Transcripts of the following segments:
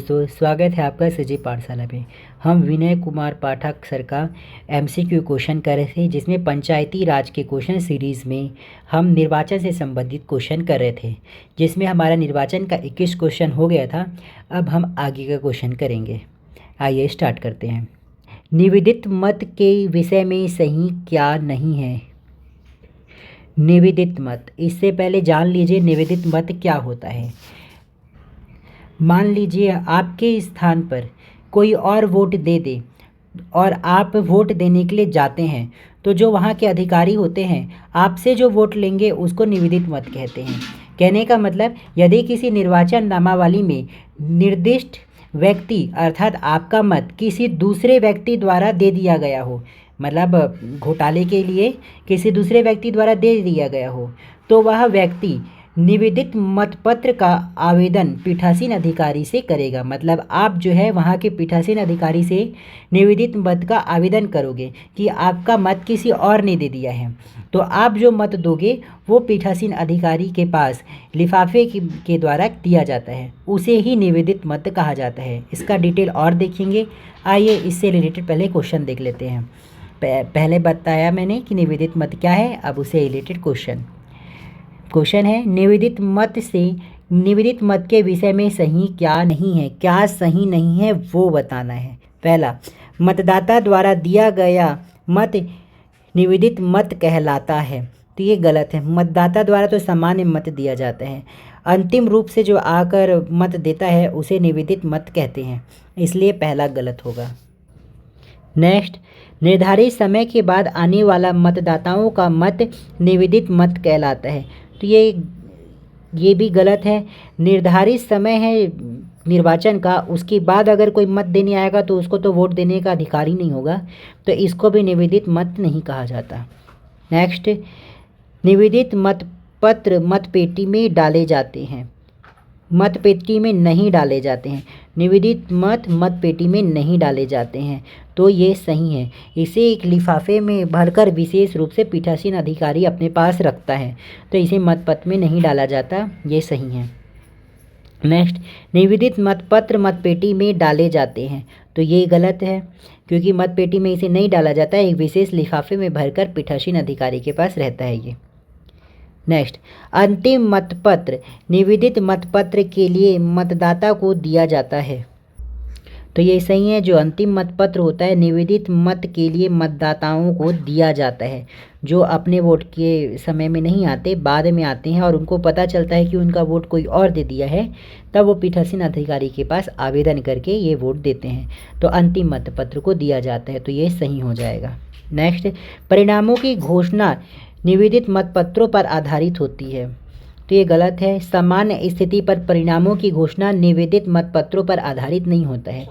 दोस्तों, स्वागत है आपका सजीव पाठशाला में। हम विनय कुमार पाठक सर का एमसीक्यू क्वेश्चन कर रहे थे, जिसमें पंचायती राज के क्वेश्चन सीरीज़ में हम निर्वाचन से संबंधित क्वेश्चन कर रहे थे, जिसमें हमारा निर्वाचन का 21 क्वेश्चन हो गया था। अब हम आगे का क्वेश्चन करेंगे। आइए स्टार्ट करते हैं। निवेदित मत के विषय में सही क्या नहीं है? निवेदित मत, इससे पहले जान लीजिए निवेदित मत क्या होता है। मान लीजिए आपके स्थान पर कोई और वोट दे दे और आप वोट देने के लिए जाते हैं, तो जो वहाँ के अधिकारी होते हैं आपसे जो वोट लेंगे उसको निवेदित मत कहते हैं। कहने का मतलब, यदि किसी निर्वाचन नामावली में निर्दिष्ट व्यक्ति अर्थात आपका मत किसी दूसरे व्यक्ति द्वारा दे दिया गया हो, मतलब घोटाले के लिए किसी दूसरे व्यक्ति द्वारा दे दिया गया हो, तो वह व्यक्ति निवेदित मतपत्र का आवेदन पीठासीन अधिकारी से करेगा। मतलब आप जो है वहाँ के पीठासीन अधिकारी से निवेदित मत का आवेदन करोगे कि आपका मत किसी और ने दे दिया है, तो आप जो मत दोगे वो पीठासीन अधिकारी के पास लिफाफे के द्वारा दिया जाता है, उसे ही निवेदित मत कहा जाता है। इसका डिटेल और देखेंगे। आइए इससे रिलेटेड पहले क्वेश्चन देख लेते हैं। पहले बताया मैंने कि निवेदित मत क्या है, अब उससे रिलेटेड क्वेश्चन है, निवेदित मत के विषय में सही क्या नहीं है। क्या सही नहीं है वो बताना है। पहला, मतदाता द्वारा दिया गया मत निवेदित मत कहलाता है, तो ये गलत है। मतदाता द्वारा तो सामान्य मत दिया जाता है, अंतिम रूप से जो आकर मत देता है उसे निवेदित मत कहते हैं, इसलिए पहला गलत होगा। नेक्स्ट, निर्धारित समय के बाद आने वाला मतदाताओं का मत निवेदित मत कहलाता है, तो ये भी गलत है। निर्धारित समय है निर्वाचन का, उसके बाद अगर कोई मत देने आएगा तो उसको तो वोट देने का अधिकार ही नहीं होगा, तो इसको भी निवेदित मत नहीं कहा जाता। नेक्स्ट, निवेदित मतपत्र मतपेटी में डाले जाते हैं, मतपेटी में नहीं डाले जाते हैं। निवेदित मत मतपेटी में नहीं डाले जाते हैं, तो ये सही है। इसे एक लिफाफे में भरकर विशेष रूप से पीठासीन अधिकारी अपने पास रखता है, तो इसे मतपत्र में नहीं डाला जाता, ये सही है। नेक्स्ट, निवेदित मतपत्र मतपेटी में डाले जाते हैं, तो ये गलत है, क्योंकि मतपेटी में इसे नहीं डाला जाता है, एक विशेष लिफाफे में भरकर पीठासीन अधिकारी के पास रहता है ये। नेक्स्ट, अंतिम मतपत्र निवेदित मतपत्र के लिए मतदाता को दिया जाता है, तो ये सही है। जो अंतिम मतपत्र होता है निवेदित मत के लिए मतदाताओं को दिया जाता है, जो अपने वोट के समय में नहीं आते, बाद में आते हैं और उनको पता चलता है कि उनका वोट कोई और दे दिया है, तब वो पीठासीन अधिकारी के पास आवेदन करके ये वोट देते हैं, तो अंतिम मतपत्र को दिया जाता है, तो ये सही हो जाएगा। नेक्स्ट, परिणामों की घोषणा निवेदित मतपत्रों पर आधारित होती है, तो ये गलत है। सामान्य स्थिति पर परिणामों की घोषणा निवेदित मतपत्रों पर आधारित नहीं होता है।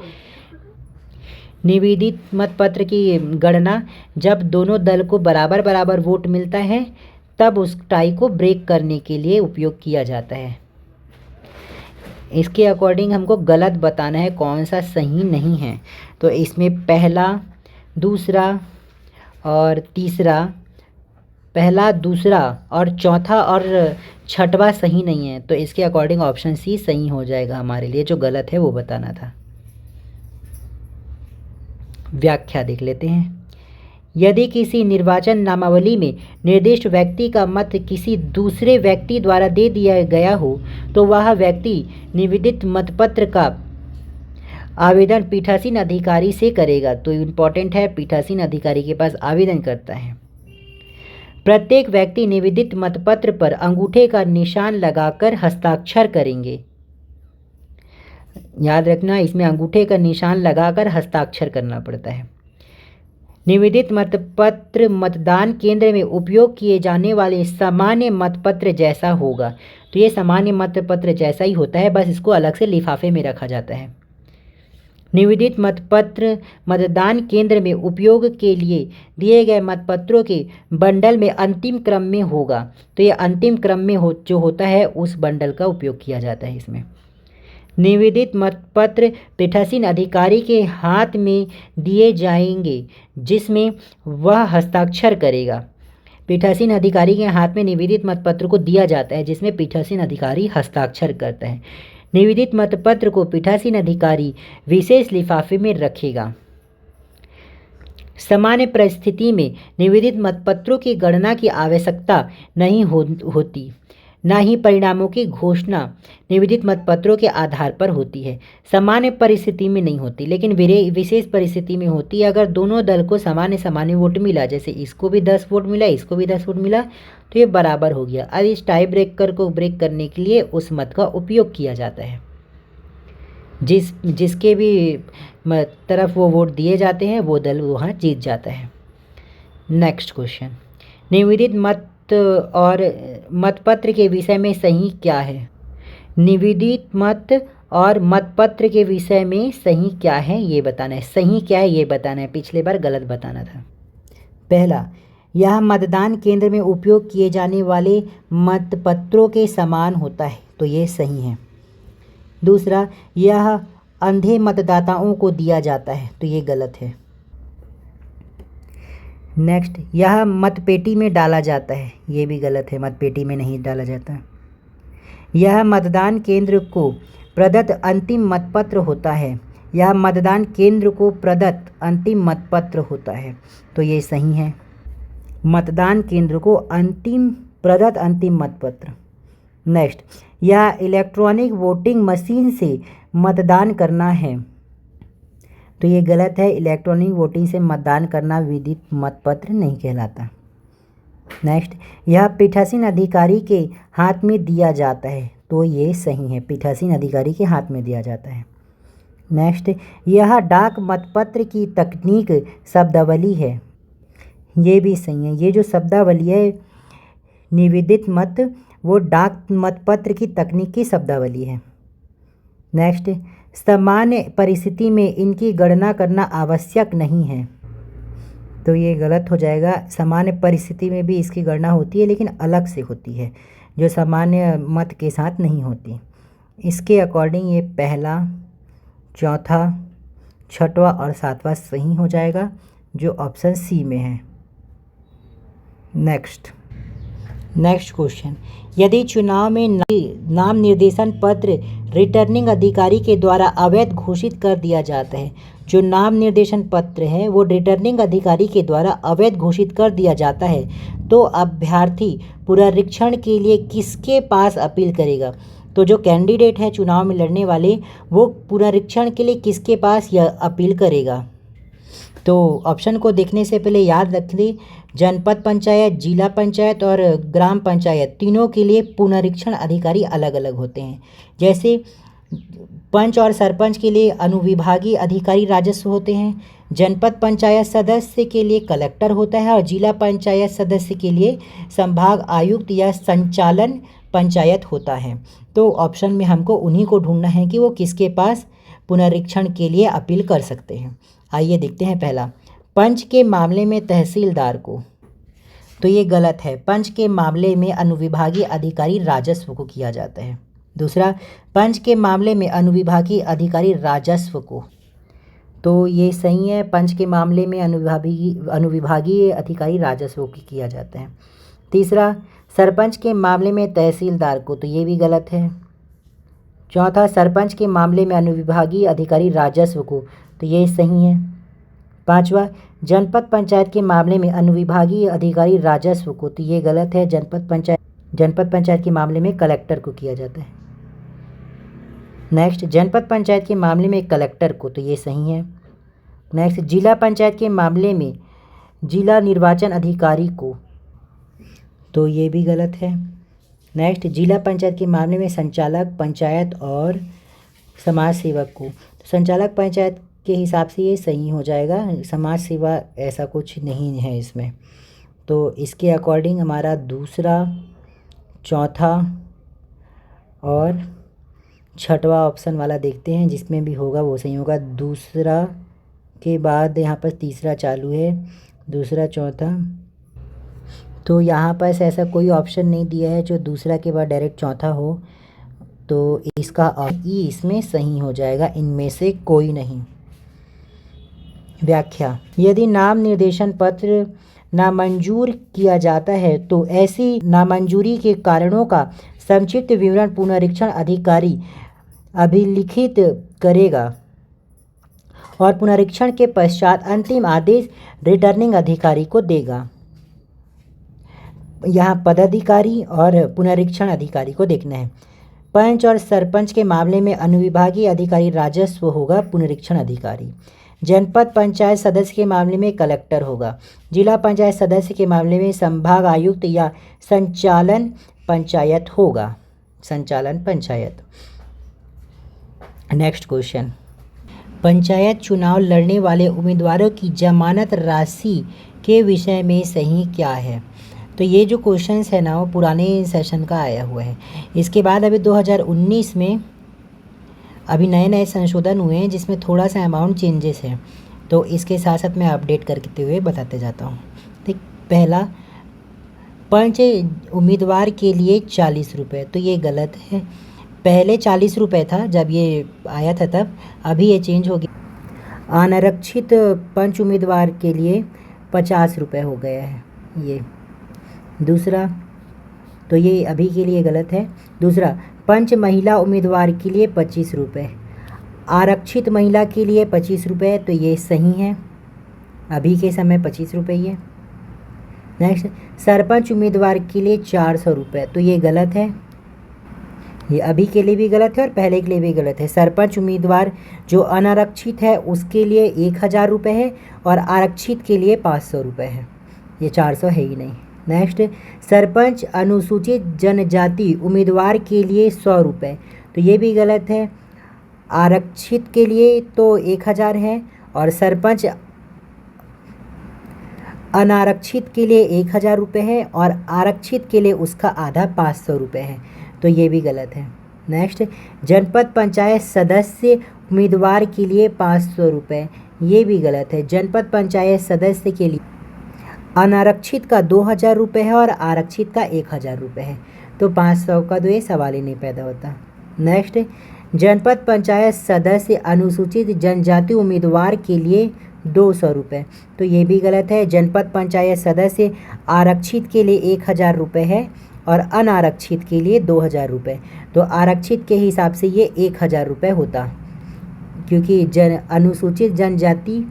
निवेदित मतपत्र की गणना जब दोनों दल को बराबर बराबर वोट मिलता है, तब उस टाई को ब्रेक करने के लिए उपयोग किया जाता है। इसके अकॉर्डिंग हमको गलत बताना है, कौन सा सही नहीं है। तो इसमें पहला, दूसरा और तीसरा, पहला, दूसरा और चौथा और छठवां सही नहीं है, तो इसके अकॉर्डिंग ऑप्शन सी सही हो जाएगा हमारे लिए। जो गलत है वो बताना था। व्याख्या देख लेते हैं। यदि किसी निर्वाचन नामावली में निर्दिष्ट व्यक्ति का मत किसी दूसरे व्यक्ति द्वारा दे दिया गया हो, तो वह व्यक्ति निवेदित मतपत्र का आवेदन पीठासीन अधिकारी से करेगा, तो इम्पॉर्टेंट है, पीठासीन अधिकारी के पास आवेदन करता है। प्रत्येक व्यक्ति निवेदित मतपत्र पर अंगूठे का निशान लगाकर हस्ताक्षर करेंगे। याद रखना, इसमें अंगूठे का निशान लगाकर हस्ताक्षर करना पड़ता है। निवेदित मतपत्र मतदान केंद्र में उपयोग किए जाने वाले सामान्य मतपत्र जैसा होगा, तो ये सामान्य मतपत्र जैसा ही होता है, बस इसको अलग से लिफाफे में रखा जाता है। निवेदित मतपत्र मतदान केंद्र में उपयोग के लिए दिए गए मतपत्रों के बंडल में अंतिम क्रम में होगा, तो ये अंतिम क्रम में जो होता है उस बंडल का उपयोग किया जाता है इसमें। निवेदित मतपत्र पीठासीन अधिकारी के हाथ में दिए जाएंगे, जिसमें वह हस्ताक्षर करेगा। पीठासीन अधिकारी के हाथ में निवेदित मतपत्र को दिया जाता है, जिसमें पीठासीन अधिकारी हस्ताक्षर करता है। निवेदित मतपत्र को पीठासीन अधिकारी विशेष लिफाफे में रखेगा। सामान्य परिस्थिति में निवेदित मतपत्रों की गणना की आवश्यकता नहीं होती, न ही परिणामों की घोषणा निवेदित मतपत्रों के आधार पर होती है। सामान्य परिस्थिति में नहीं होती, लेकिन विशेष परिस्थिति में होती है। अगर दोनों दल को सामान्य वोट मिला, जैसे इसको भी 10 वोट मिला, इसको भी 10 वोट मिला, तो ये बराबर हो गया। अब इस टाई ब्रेकर को ब्रेक करने के लिए उस मत का उपयोग किया जाता है। जिसके भी तरफ वो वोट दिए जाते हैं वो दल वहाँ जीत जाता है। नेक्स्ट क्वेश्चन, निवेदित मत और मतपत्र के विषय में सही क्या है? निवेदित मत और मतपत्र के विषय में सही क्या है ये बताना है। सही क्या है ये बताना है, पिछले बार गलत बताना था। पहला, यह मतदान केंद्र में उपयोग किए जाने वाले मतपत्रों के समान होता है, तो ये सही है। दूसरा, यह अंधे मतदाताओं को दिया जाता है, तो ये गलत है। नेक्स्ट, यह मतपेटी में डाला जाता है, ये भी गलत है, मतपेटी में नहीं डाला जाता। यह मतदान केंद्र को प्रदत्त अंतिम मतपत्र होता है, यह मतदान केंद्र को प्रदत्त अंतिम मतपत्र होता है, तो ये सही है। मतदान केंद्र को प्रदत्त अंतिम मतपत्र। नेक्स्ट, यह इलेक्ट्रॉनिक वोटिंग मशीन से मतदान करना है, तो ये गलत है। इलेक्ट्रॉनिक वोटिंग से मतदान करना विधित मतपत्र नहीं कहलाता। नेक्स्ट, यह पीठासीन अधिकारी के हाथ में दिया जाता है, तो ये सही है, पीठासीन अधिकारी के हाथ में दिया जाता है। नेक्स्ट, यह डाक मतपत्र की तकनीक शब्दावली है, ये भी सही है। ये जो शब्दावली है निवेदित मत, वो डाक मतपत्र की तकनीक की शब्दावली है। नेक्स्ट, सामान्य परिस्थिति में इनकी गणना करना आवश्यक नहीं है, तो ये गलत हो जाएगा। सामान्य परिस्थिति में भी इसकी गणना होती है, लेकिन अलग से होती है, जो सामान्य मत के साथ नहीं होती। इसके अकॉर्डिंग ये पहला, चौथा, छठवां और सातवां सही हो जाएगा, जो ऑप्शन सी में है। नेक्स्ट क्वेश्चन, यदि चुनाव में नाम निर्देशन पत्र रिटर्निंग अधिकारी के द्वारा अवैध घोषित कर दिया जाता है, जो नाम निर्देशन पत्र है वो रिटर्निंग अधिकारी के द्वारा अवैध घोषित कर दिया जाता है, तो अभ्यर्थी पुनरीक्षण के लिए किसके पास अपील करेगा? तो जो कैंडिडेट है चुनाव में लड़ने वाले, वो पुनरीक्षण के लिए किसके पास यह अपील करेगा? तो ऑप्शन को देखने से पहले याद रख लें, जनपद पंचायत, जिला पंचायत और ग्राम पंचायत तीनों के लिए पुनरीक्षण अधिकारी अलग अलग होते हैं। जैसे पंच और सरपंच के लिए अनुविभागीय अधिकारी राजस्व होते हैं, जनपद पंचायत सदस्य के लिए कलेक्टर होता है और जिला पंचायत सदस्य के लिए संभाग आयुक्त या संचालन पंचायत होता है। तो ऑप्शन में हमको उन्हीं को ढूंढना है कि वो किसके पास पुनरीक्षण के लिए अपील कर सकते हैं। आइए देखते हैं। पहला, पंच के मामले में तहसीलदार को, तो ये गलत है। पंच के मामले में अनुविभागीय अधिकारी राजस्व को किया जाता है। दूसरा, पंच के मामले में अनुविभागीय अधिकारी राजस्व को, तो ये सही है। पंच के मामले में अनुविभागीय अधिकारी राजस्व को किया जाता है। तीसरा, सरपंच के मामले में तहसीलदार को, तो ये भी गलत है। चौथा, सरपंच के मामले में अनुविभागीय अधिकारी राजस्व को, तो ये सही है। पांचवा, जनपद पंचायत के मामले में अनुविभागीय अधिकारी राजस्व को, तो ये गलत है। जनपद पंचायत के मामले में कलेक्टर को किया जाता है। नेक्स्ट, जनपद पंचायत के मामले में कलेक्टर को, तो ये सही है। नेक्स्ट, जिला पंचायत के मामले में जिला निर्वाचन अधिकारी को, तो ये भी गलत है। नेक्स्ट, जिला पंचायत के मामले में संचालक पंचायत और समाज सेवक को, तो संचालक पंचायत के हिसाब से ये सही हो जाएगा। समाज सेवा ऐसा कुछ नहीं है इसमें, तो इसके अकॉर्डिंग हमारा दूसरा, चौथा और छठवां ऑप्शन वाला देखते हैं, जिसमें भी होगा वो सही होगा। दूसरा के बाद यहाँ पर तीसरा चालू है, दूसरा, चौथा, तो यहाँ पर ऐसा कोई ऑप्शन नहीं दिया है जो दूसरा के बाद डायरेक्ट चौथा हो, तो इसका ई इसमें सही हो जाएगा, इनमें से कोई नहीं। व्याख्या, यदि नाम निर्देशन पत्र नामंजूर किया जाता है तो ऐसी नामंजूरी के कारणों का संक्षिप्त विवरण पुनरीक्षण अधिकारी अभिलिखित करेगा और पुनरीक्षण के पश्चात अंतिम आदेश रिटर्निंग अधिकारी को देगा। यहाँ पदाधिकारी और पुनरीक्षण अधिकारी को देखना है। पंच और सरपंच के मामले में अनुविभागीय अधिकारी राजस्व होगा पुनरीक्षण अधिकारी। जनपद पंचायत सदस्य के मामले में कलेक्टर होगा। जिला पंचायत सदस्य के मामले में संभाग आयुक्त या संचालन पंचायत होगा। संचालन पंचायत। नेक्स्ट क्वेश्चन, पंचायत चुनाव लड़ने वाले उम्मीदवारों की जमानत राशि के विषय में सही क्या है? तो ये जो क्वेश्चंस है ना वो पुराने सेशन का आया हुआ है। इसके बाद अभी 2019 में अभी नए नए संशोधन हुए हैं जिसमें थोड़ा सा अमाउंट चेंजेस है, तो इसके साथ साथ मैं अपडेट करते हुए बताते जाता हूँ। ठीक, पहला, पंच उम्मीदवार के लिए 40 रुपये, तो ये गलत है। पहले 40 रुपये था जब ये आया था तब, अभी ये चेंज हो गया। अनारक्षित पंच उम्मीदवार के लिए 50 रुपये हो गया है ये। दूसरा, तो ये अभी के लिए गलत है। दूसरा, पंच महिला उम्मीदवार के लिए 25 रुपये, आरक्षित महिला के लिए 25 रुपये, तो ये सही है। अभी के समय 25 रुपये ही है। नेक्स्ट, सरपंच उम्मीदवार के लिए 400 रुपये, तो ये गलत है। ये अभी के लिए भी गलत है और पहले के लिए भी गलत है। सरपंच उम्मीदवार जो अनारक्षित है उसके लिए 1000 रुपये है और आरक्षित के लिए 500 रुपये है। ये 400 है ही नहीं। नेक्स्ट, सरपंच अनुसूचित जनजाति उम्मीदवार के लिए 100 रुपये, तो ये भी गलत है। आरक्षित के लिए तो 1000 है और सरपंच अनारक्षित के लिए 1000 रुपये है और आरक्षित के लिए उसका आधा 500 रुपये है, तो ये भी गलत है। नेक्स्ट, जनपद पंचायत सदस्य उम्मीदवार के लिए 500 रुपये, ये भी गलत है। जनपद पंचायत सदस्य के लिए अनारक्षित का 2000 रुपये है और आरक्षित का 1000 रुपये है, तो 500 का तो ये सवाल ही नहीं पैदा होता। नेक्स्ट, जनपद पंचायत सदस्य अनुसूचित जनजाति उम्मीदवार के लिए 200 रुपये, तो ये भी गलत है। जनपद पंचायत सदस्य आरक्षित के लिए 1000 रुपये है और अनारक्षित के लिए 2000 रुपये, तो आरक्षित के हिसाब से ये 1000 रुपये होता, क्योंकि अनुसूचित जनजाति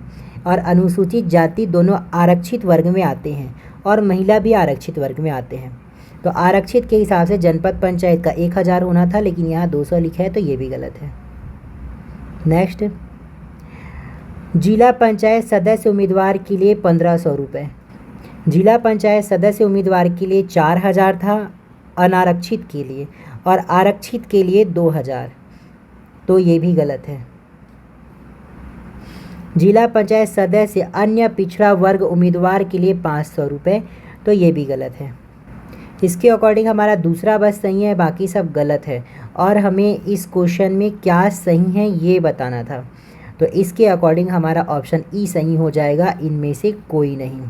और अनुसूचित जाति दोनों आरक्षित वर्ग में आते हैं और महिला भी आरक्षित वर्ग में आते हैं, तो आरक्षित के हिसाब से जनपद पंचायत का 1000 होना था, लेकिन यहाँ 200 लिखा है, तो ये भी गलत है। नेक्स्ट, जिला पंचायत सदस्य उम्मीदवार के लिए 1500 रुपये, जिला पंचायत सदस्य उम्मीदवार के लिए 4000 था अनारक्षित के लिए और आरक्षित के लिए 2000, तो ये भी गलत है। जिला पंचायत सदस्य अन्य पिछड़ा वर्ग उम्मीदवार के लिए 500 रुपये, तो ये भी गलत है। इसके अकॉर्डिंग हमारा दूसरा बस सही है, बाकी सब गलत है और हमें इस क्वेश्चन में क्या सही है ये बताना था, तो इसके अकॉर्डिंग हमारा ऑप्शन ई सही हो जाएगा, इनमें से कोई नहीं।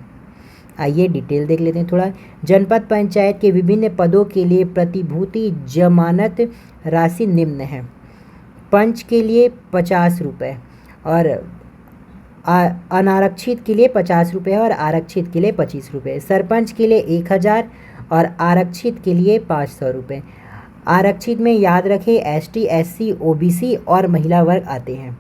आइए डिटेल देख लेते हैं थोड़ा। जनपद पंचायत के विभिन्न पदों के लिए प्रतिभूति जमानत राशि निम्न है। पंच के लिए 50 रुपये और अनारक्षित के लिए 50 रुपये और आरक्षित के लिए 25 रुपये। सरपंच के लिए 1000 और आरक्षित के लिए 500 रुपये। आरक्षित में याद रखें ST SC OBC और महिला वर्ग आते हैं।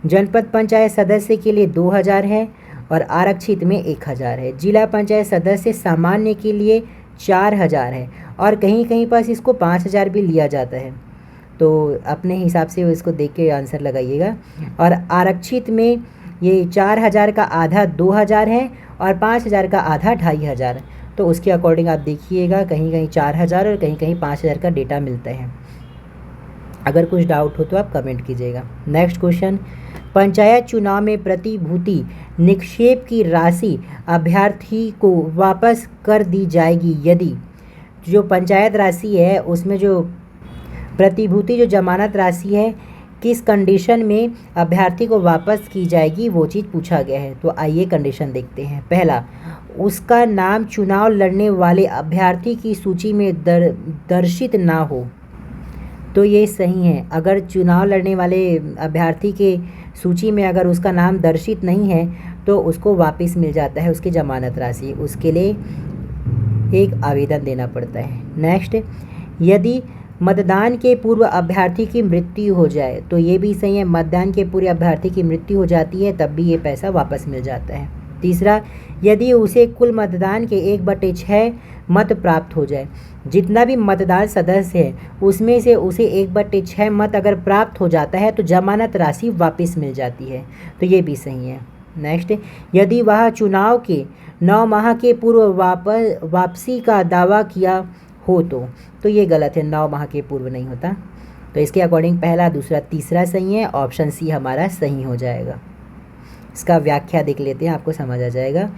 जनपद पंचायत सदस्य के लिए 2000 है और आरक्षित में 1000 है। जिला पंचायत सदस्य सामान्य के लिए 4000 है और कहीं कहीं पास इसको 5000 भी लिया जाता है, तो अपने हिसाब से इसको देख के आंसर लगाइएगा। और आरक्षित में ये 4000 का आधा 2000 है और 5000 का आधा 2500, तो उसके अकॉर्डिंग आप देखिएगा, कहीं कहीं 4000 और कहीं कहीं 5000 का डेटा मिलता है। अगर कुछ डाउट हो तो आप कमेंट कीजिएगा। नेक्स्ट क्वेश्चन, पंचायत चुनाव में प्रतिभूति निक्षेप की राशि अभ्यर्थी को वापस कर दी जाएगी यदि जो पंचायत राशि है उसमें जो प्रतिभूति जो जमानत राशि है किस कंडीशन में अभ्यर्थी को वापस की जाएगी, वो चीज़ पूछा गया है। तो आइए कंडीशन देखते हैं। पहला, उसका नाम चुनाव लड़ने वाले अभ्यर्थी की सूची में दर्शित ना हो, तो ये सही है। अगर चुनाव लड़ने वाले अभ्यर्थी के सूची में अगर उसका नाम दर्शित नहीं है तो उसको वापस मिल जाता है उसकी जमानत राशि, उसके लिए एक आवेदन देना पड़ता है। नेक्स्ट, यदि मतदान के पूर्व अभ्यर्थी की मृत्यु हो जाए तो ये भी सही है, मतदान के पूर्व अभ्यर्थी की मृत्यु हो जाती है तब भी ये पैसा वापस मिल जाता है। तीसरा, यदि उसे कुल मतदान के 1/6 मत प्राप्त हो जाए, जितना भी मतदान सदस्य है उसमें से उसे 1/6 मत अगर प्राप्त हो जाता है तो जमानत राशि वापस मिल जाती है, तो ये भी सही है। नेक्स्ट, यदि वह चुनाव के 9 माह के पूर्व वापसी का दावा किया हो तो ये गलत है, 9 माह के पूर्व नहीं होता। तो इसके अकॉर्डिंग पहला, दूसरा, तीसरा सही है, ऑप्शन सी हमारा सही हो जाएगा। इसका व्याख्या देख लेते हैं, आपको समझ आ जाएगा।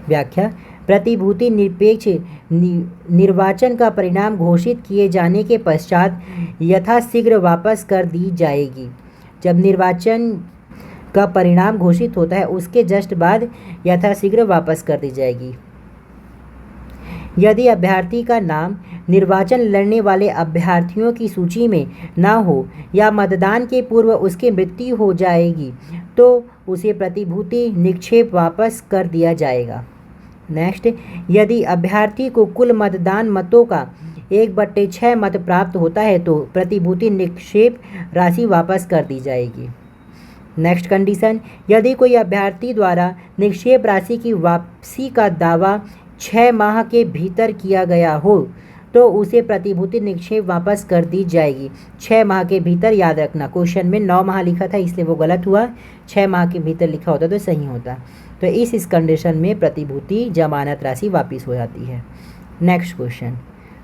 व्याख्या, प्रतिभूति निरपेक्ष निर्वाचन का परिणाम घोषित किए जाने के पश्चात यथाशीघ्र वापस कर दी जाएगी। जब निर्वाचन का परिणाम घोषित होता है उसके जस्ट बाद यथाशीघ्र वापस कर दी जाएगी। यदि अभ्यर्थी का नाम निर्वाचन लड़ने वाले अभ्यर्थियों की सूची में ना हो या मतदान के पूर्व उसकी मृत्यु हो जाएगी तो उसे प्रतिभूति निक्षेप वापस कर दिया जाएगा। नेक्स्ट, यदि अभ्यर्थी को कुल मतदान मतों का 1/6 मत प्राप्त होता है तो प्रतिभूति निक्षेप राशि वापस कर दी जाएगी। नेक्स्ट कंडीशन, यदि कोई अभ्यर्थी द्वारा निक्षेप राशि की वापसी का दावा 6 माह के भीतर किया गया हो तो उसे प्रतिभूति निक्षेप वापस कर दी जाएगी। 6 माह के भीतर, याद रखना क्वेश्चन में 9 माह लिखा था इसलिए वो गलत हुआ, 6 माह के भीतर लिखा होता तो सही होता। तो इस कंडीशन में प्रतिभूति जमानत राशि वापस हो जाती है। नेक्स्ट क्वेश्चन,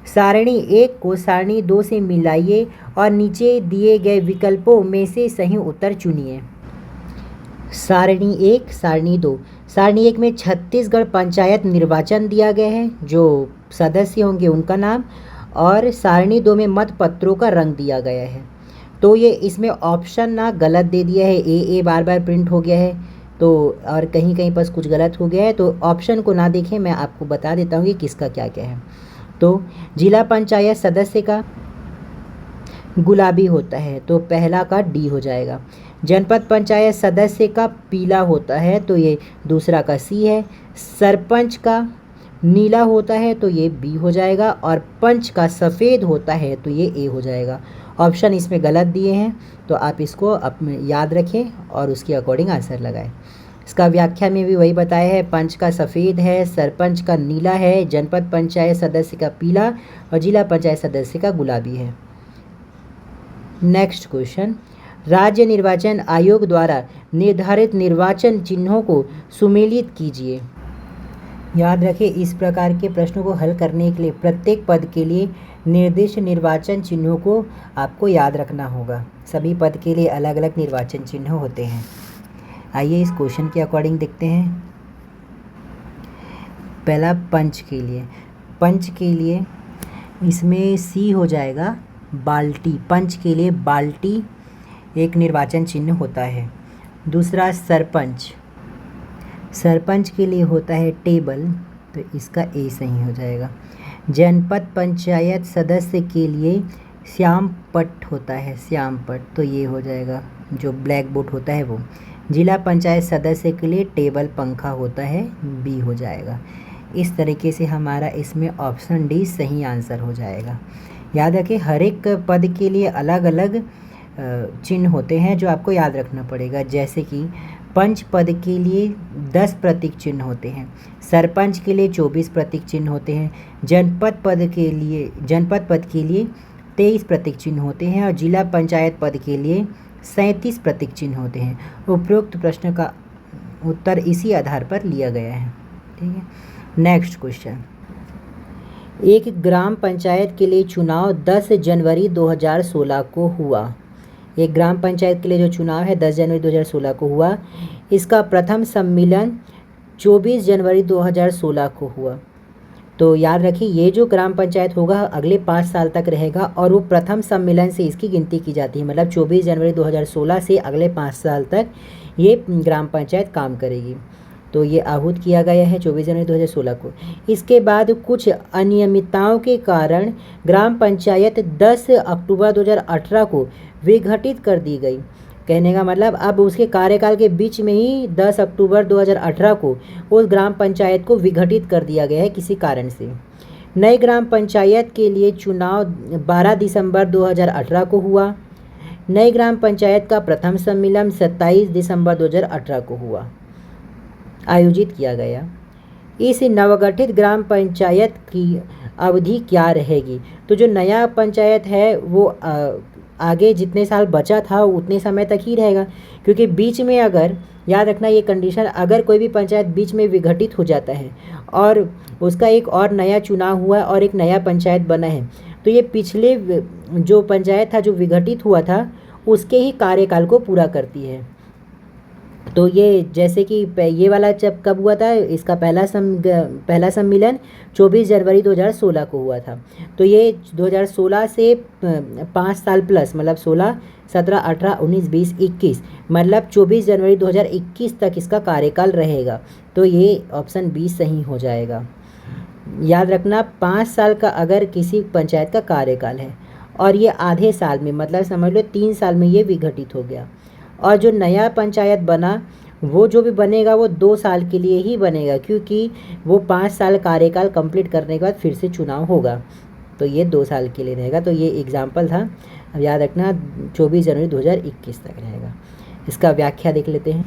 सारणी 1 को सारणी 2 से मिलाइए और नीचे दिए गए विकल्पों में से सही उत्तर चुनिए। सारणी 1, सारणी 2। सारणी 1 में छत्तीसगढ़ पंचायत निर्वाचन दिया गया है, जो सदस्य होंगे उनका नाम, और सारणी 2 में मत पत्रों का रंग दिया गया है। तो ये इसमें ऑप्शन ना गलत दे दिया है, ए बार बार प्रिंट हो गया है, तो और कहीं कहीं पर कुछ गलत हो गया है, तो ऑप्शन को ना देखें, मैं आपको बता देता हूँ कि किसका क्या क्या है। तो जिला पंचायत सदस्य का गुलाबी होता है तो पहला का डी हो जाएगा। जनपद पंचायत सदस्य का पीला होता है तो ये दूसरा का सी है। सरपंच का नीला होता है तो ये बी हो जाएगा, और पंच का सफ़ेद होता है तो ये ए हो जाएगा। ऑप्शन इसमें गलत दिए हैं तो आप इसको अपने याद रखें और उसके अकॉर्डिंग आंसर लगाएं। इसका व्याख्या में भी वही बताया है, पंच का सफ़ेद है, सरपंच का नीला है, जनपद पंचायत सदस्य का पीला और जिला पंचायत सदस्य का गुलाबी है। नेक्स्ट क्वेश्चन, राज्य निर्वाचन आयोग द्वारा निर्धारित निर्वाचन चिन्हों को सुमेलित कीजिए। याद रखें, इस प्रकार के प्रश्नों को हल करने के लिए प्रत्येक पद के लिए निर्दिष्ट निर्वाचन चिन्हों को आपको याद रखना होगा। सभी पद के लिए अलग अलग निर्वाचन चिन्ह होते हैं। आइए इस क्वेश्चन के अकॉर्डिंग देखते हैं। पहला पंच के लिए इसमें सी हो जाएगा, बाल्टी। पंच के लिए बाल्टी एक निर्वाचन चिन्ह होता है। दूसरा सरपंच के लिए होता है टेबल, तो इसका ए सही हो जाएगा। जनपद पंचायत सदस्य के लिए श्याम पट होता है, श्याम पट, तो ये हो जाएगा जो ब्लैक बोर्ड होता है वो। जिला पंचायत सदस्य के लिए टेबल पंखा होता है, बी हो जाएगा। इस तरीके से हमारा इसमें ऑप्शन डी सही आंसर हो जाएगा। याद रखें, हर एक पद के लिए अलग अलग चिन्ह होते हैं जो आपको याद रखना पड़ेगा। जैसे कि पंच पद के लिए 10 प्रतीक चिन्ह होते हैं, सरपंच के लिए 24 प्रतीक चिन्ह होते हैं, जनपद पद के लिए 23 प्रतीक चिन्ह होते हैं और जिला पंचायत पद के लिए 37 प्रतीक चिन्ह होते हैं। उपरोक्त प्रश्न का उत्तर इसी आधार पर लिया गया है। ठीक है। नेक्स्ट क्वेश्चन, एक ग्राम पंचायत के लिए चुनाव 10 जनवरी 2016 को हुआ। एक ग्राम पंचायत के लिए जो चुनाव है 10 जनवरी 2016 को हुआ। इसका प्रथम सम्मेलन 24 जनवरी 2016 को हुआ। तो याद रखिए, ये जो ग्राम पंचायत होगा अगले 5 साल तक रहेगा और वो प्रथम सम्मेलन से इसकी गिनती की जाती है। मतलब 24 जनवरी 2016 से अगले 5 साल तक ये ग्राम पंचायत काम करेगी। तो ये आहूत किया गया है 24 जनवरी 2016 को। इसके बाद कुछ अनियमितताओं के कारण ग्राम पंचायत 10 अक्टूबर 2018 को विघटित कर दी गई। कहने का मतलब अब उसके कार्यकाल के बीच में ही 10 अक्टूबर 2018 को उस ग्राम पंचायत को विघटित कर दिया गया है किसी कारण से। नई ग्राम पंचायत के लिए चुनाव 12 दिसंबर 2018 को हुआ। नई ग्राम पंचायत का प्रथम सम्मेलन 27 दिसंबर 2018 को हुआ, आयोजित किया गया। इस नवगठित ग्राम पंचायत की अवधि क्या रहेगी? तो जो नया पंचायत है वो आगे जितने साल बचा था उतने समय तक ही रहेगा, क्योंकि बीच में, अगर याद रखना ये कंडीशन, अगर कोई भी पंचायत बीच में विघटित हो जाता है और उसका एक और नया चुनाव हुआ और एक नया पंचायत बना है, तो ये पिछले जो पंचायत था जो विघटित हुआ था उसके ही कार्यकाल को पूरा करती है। तो ये जैसे कि ये वाला जब कब हुआ था, इसका पहला सम्मेलन 24 जनवरी 2016 को हुआ था। तो ये 2016 से 5 साल प्लस, मतलब 16, 17, 18, 19, 20, 21, मतलब 24 जनवरी 2021 तक इसका कार्यकाल रहेगा। तो ये ऑप्शन 20 सही हो जाएगा। याद रखना 5 साल का अगर किसी पंचायत का कार्यकाल है और ये आधे साल में, मतलब समझ लो 3 साल में ये विघटित हो गया, और जो नया पंचायत बना वो जो भी बनेगा वो 2 साल के लिए ही बनेगा, क्योंकि वो 5 साल कार्यकाल कंप्लीट करने के बाद फिर से चुनाव होगा, तो ये 2 साल के लिए रहेगा। तो ये एग्जाम्पल था, अब याद रखना 24 जनवरी 2021 तक रहेगा। इसका व्याख्या देख लेते हैं।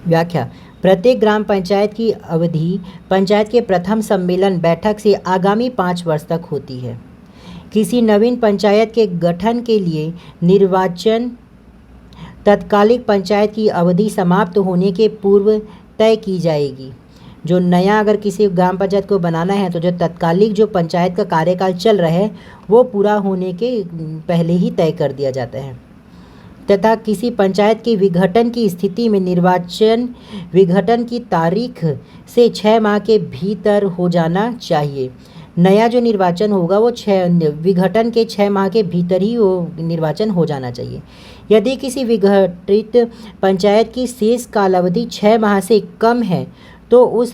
व्याख्या: प्रत्येक ग्राम पंचायत की अवधि पंचायत के प्रथम सम्मेलन बैठक से आगामी 5 वर्ष तक होती है। किसी नवीन पंचायत के गठन के लिए निर्वाचन तत्कालिक पंचायत की अवधि समाप्त होने के पूर्व तय की जाएगी। जो नया अगर किसी ग्राम पंचायत को बनाना है तो जो तत्कालिक जो पंचायत का कार्यकाल चल रहा है वो पूरा होने के पहले ही तय कर दिया जाता है। तथा किसी पंचायत के विघटन की स्थिति में निर्वाचन विघटन की तारीख से 6 माह के भीतर हो जाना चाहिए। नया जो निर्वाचन होगा वो विघटन के 6 माह के भीतर ही वो निर्वाचन हो जाना चाहिए। यदि किसी विघटित पंचायत की शेष कालावधि 6 माह से कम है तो उस